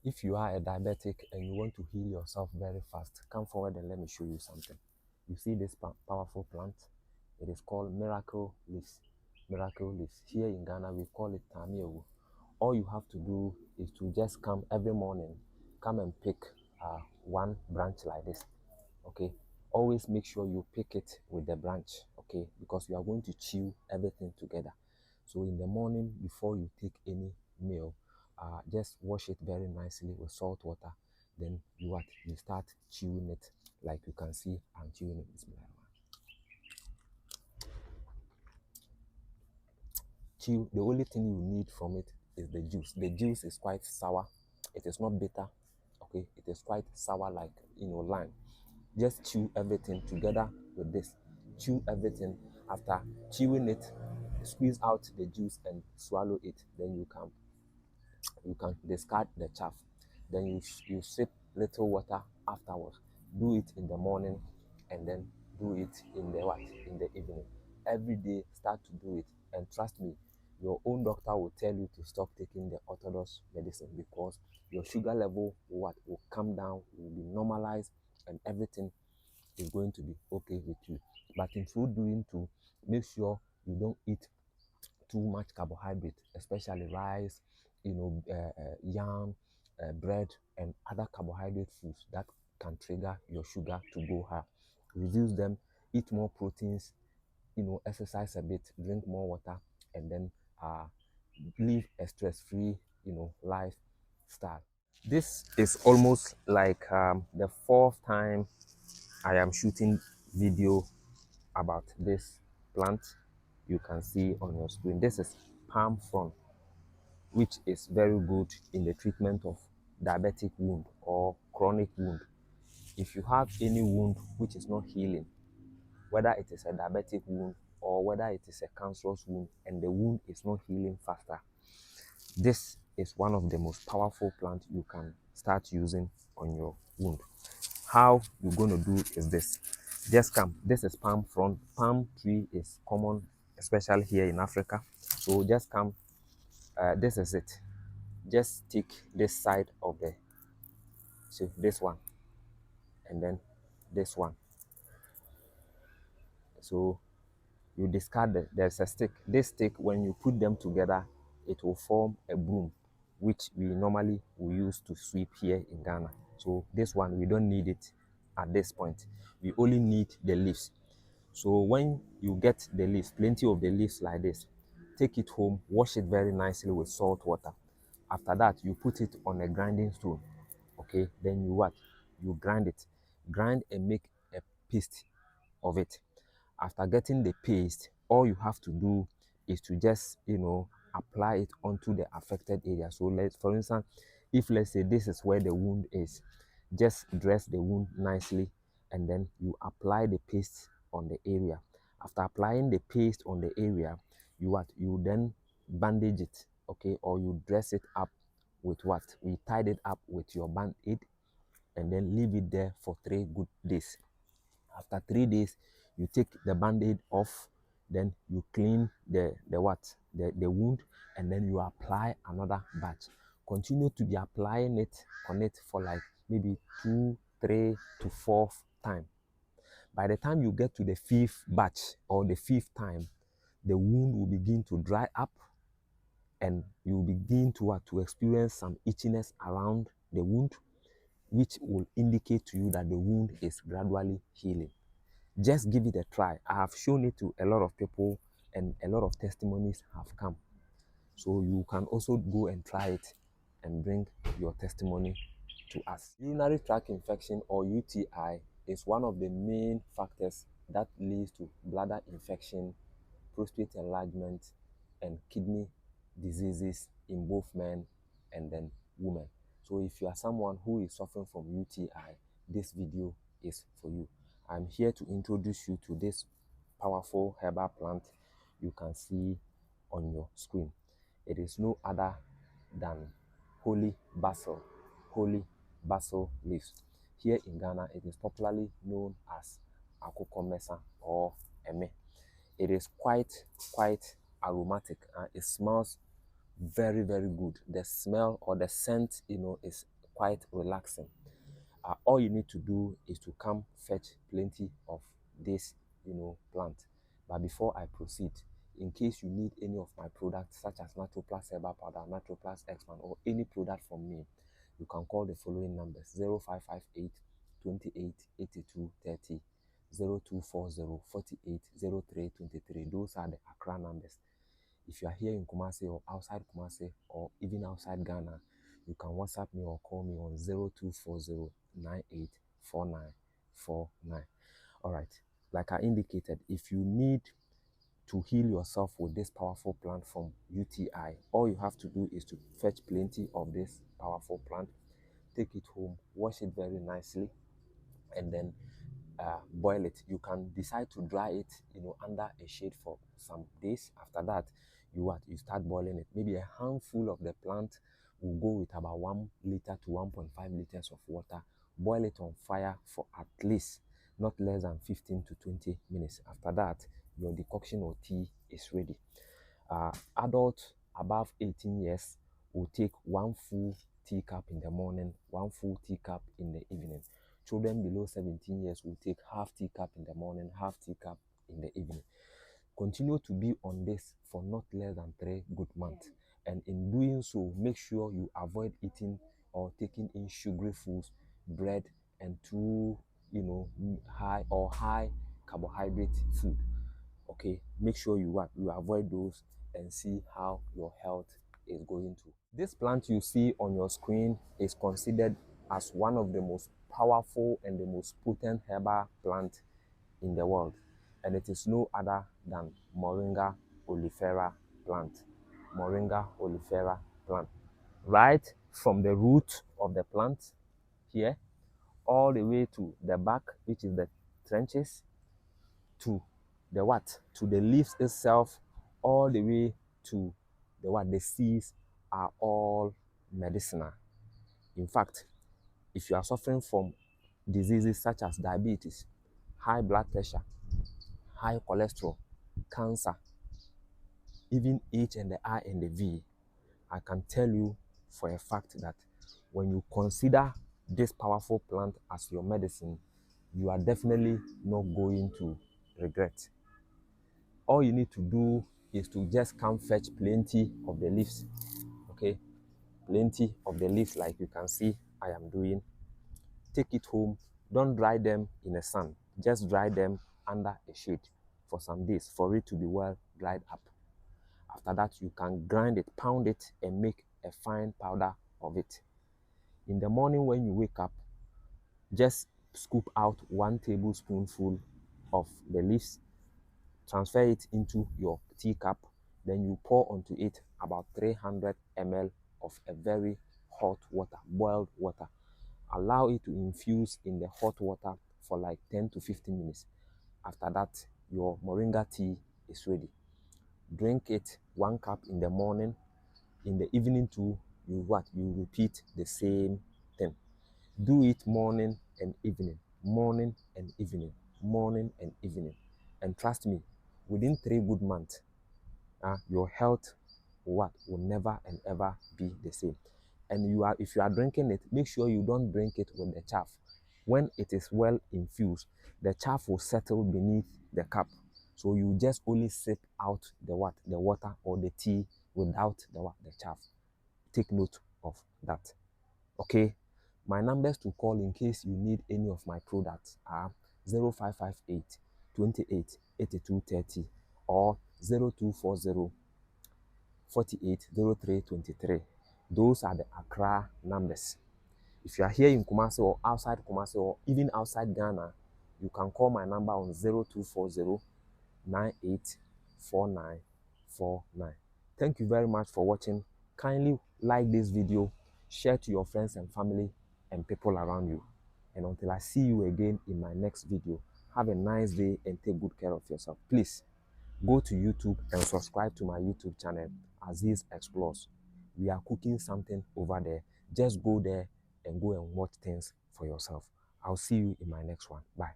If you are a diabetic and you want to heal yourself very fast, come forward and let me show you something. You see this powerful plant? It is called miracle leaves. Miracle leaves. Here in Ghana, we call it tamiewu. All you have to do is to just come every morning, come and pick one branch like this. Okay, always make sure you pick it with the branch, okay, because you are going to chew everything together. So in the morning before you take any meal, just wash it very nicely with salt water. Then you start chewing it. Like you can see, I'm chewing it. Chew. The only thing you need from it is the juice. The juice is quite sour. It is not bitter. Okay, it is quite sour, like lime. Just chew everything together with this. Chew everything. After chewing it, squeeze out the juice and swallow it. Then you can discard the chaff. Then you sip little water afterwards. Do it in the morning and then do it in the evening. Every day start to do it, and trust me, your own doctor will tell you to stop taking the orthodox medicine, because your sugar level will come down, will be normalized, and everything is going to be okay with you. But in so doing, to make sure you don't eat too much carbohydrate, especially rice, yam, bread, and other carbohydrate foods that can trigger your sugar to go high. Reduce them, eat more proteins, exercise a bit, drink more water, and then uh, live a stress-free, lifestyle. This is almost like the fourth time I am shooting video about this plant. You can see on your screen. This is palm frond, which is very good in the treatment of diabetic wound or chronic wound. If you have any wound which is not healing, whether it is a diabetic wound or whether it is a cancerous wound, and the wound is not healing faster, this is one of the most powerful plants you can start using on your wound. How you're going to do is this. Just come. This is palm frond. Palm tree is common, especially here in Africa. So just come. This is it. Just take this side of the, so this one, and then this one. So you discard there's a stick. This stick, when you put them together, it will form a broom, which we normally will use to sweep here in Ghana. So this one, we don't need it at this point. We only need the leaves. So when you get the leaves, plenty of the leaves like this, take it home, wash it very nicely with salt water. After that, you put it on a grinding stone. Okay, then you grind it. Grind and make a paste of it. After getting the paste, all you have to do is to just apply it onto the affected area. So for instance, if let's say this is where the wound is, just dress the wound nicely, and then you apply the paste on the area. After applying the paste on the area, you then bandage it, okay, or you dress it up with what we tied it up with your band-aid, and then leave it there for 3 good days. After 3 days, you take the band-aid off, then you clean the wound, and then you apply another batch. Continue to be applying it on it for like maybe 2, 3 to 4 time. By the time you get to the 5th batch or the 5th time, the wound will begin to dry up, and you will begin to experience some itchiness around the wound, which will indicate to you that the wound is gradually healing. Just give it a try. I have shown it to a lot of people, and a lot of testimonies have come. So you can also go and try it and bring your testimony to us. Urinary tract infection, or UTI, is one of the main factors that leads to bladder infection, prostate enlargement, and kidney diseases in both men and then women. So if you are someone who is suffering from UTI, this video is for you. I'm here to introduce you to this powerful herbal plant you can see on your screen. It is no other than holy basil, holy basil leaves. Here in Ghana, it is popularly known as akokomesa or eme. It is quite aromatic. It smells Very, very good. The smell or the scent, is quite relaxing. All you need to do is to come fetch plenty of this, plant. But before I proceed, in case you need any of my products, such as Natural Plus Herbal Powder, Natural Plus Expand, or any product from me, you can call the following numbers: 0558 28 82 30, 0240 48 03 23. Those are the Accra numbers. If you are here in Kumasi or outside Kumasi or even outside Ghana, you can WhatsApp me or call me on 0240 984949. All right. Like I indicated, if you need to heal yourself with this powerful plant from UTI, all you have to do is to fetch plenty of this powerful plant, take it home, wash it very nicely, and then boil it. You can decide to dry it, under a shade for some days. After that, you start boiling it. Maybe a handful of the plant will go with about 1 liter to 1.5 liters of water. Boil it on fire for at least not less than 15 to 20 minutes. After that, your decoction or tea is ready. Adults above 18 years will take 1 full teacup in the morning, 1 full teacup in the evening. Children below 17 years will take half teacup in the morning, half teacup in the evening. Continue to be on this for not less than 3 good months. And in doing so, make sure you avoid eating or taking in sugary foods, bread, and too, high carbohydrate food. Okay, make sure you avoid those and see how your health is going to. This plant you see on your screen is considered as one of the most powerful and the most potent herbal plant in the world, and it is no other than Moringa oleifera plant. Moringa oleifera plant. Right from the root of the plant here all the way to the back, which is the trenches, to to the leaves itself, all the way to the seeds, are all medicinal. In fact, if you are suffering from diseases such as diabetes, high blood pressure, high cholesterol, cancer, even H and the I and the V, I can tell you for a fact that when you consider this powerful plant as your medicine, you are definitely not going to regret. All you need to do is to just come fetch plenty of the leaves. Okay, plenty of the leaves, like you can see I am doing. Take it home. Don't dry them in the sun, just dry them under a shade for some days for it to be well dried up. After that, you can grind it, pound it, and make a fine powder of it. In the morning when you wake up, just scoop out 1 tablespoonful of the leaves, transfer it into your teacup, then you pour onto it about 300 ml of a very hot water, boiled water. Allow it to infuse in the hot water for like 10 to 15 minutes. After that, your moringa tea is ready. Drink it 1 cup in the morning. In the evening too, you repeat the same thing. Do it morning and evening, morning and evening, morning and evening. And trust me, within 3 good months, your health will never and ever be the same. And if you are drinking it, make sure you don't drink it with the chaff. When it is well infused, the chaff will settle beneath the cup. So you just only sip out the water or the tea without the chaff. Take note of that. Okay. My numbers to call in case you need any of my products are 0558 28 82 30 or 0240 48 03 23. Those are the Accra numbers. If you are here in Kumasi or outside Kumasi or even outside Ghana, you can call my number on 0240 984949. Thank you very much for watching. Kindly like this video, share to your friends and family and people around you. And until I see you again in my next video, have a nice day and take good care of yourself. Please go to YouTube and subscribe to my YouTube channel, Aziz Explores. We are cooking something over there. Just go there and watch things for yourself. I'll see you in my next one. Bye.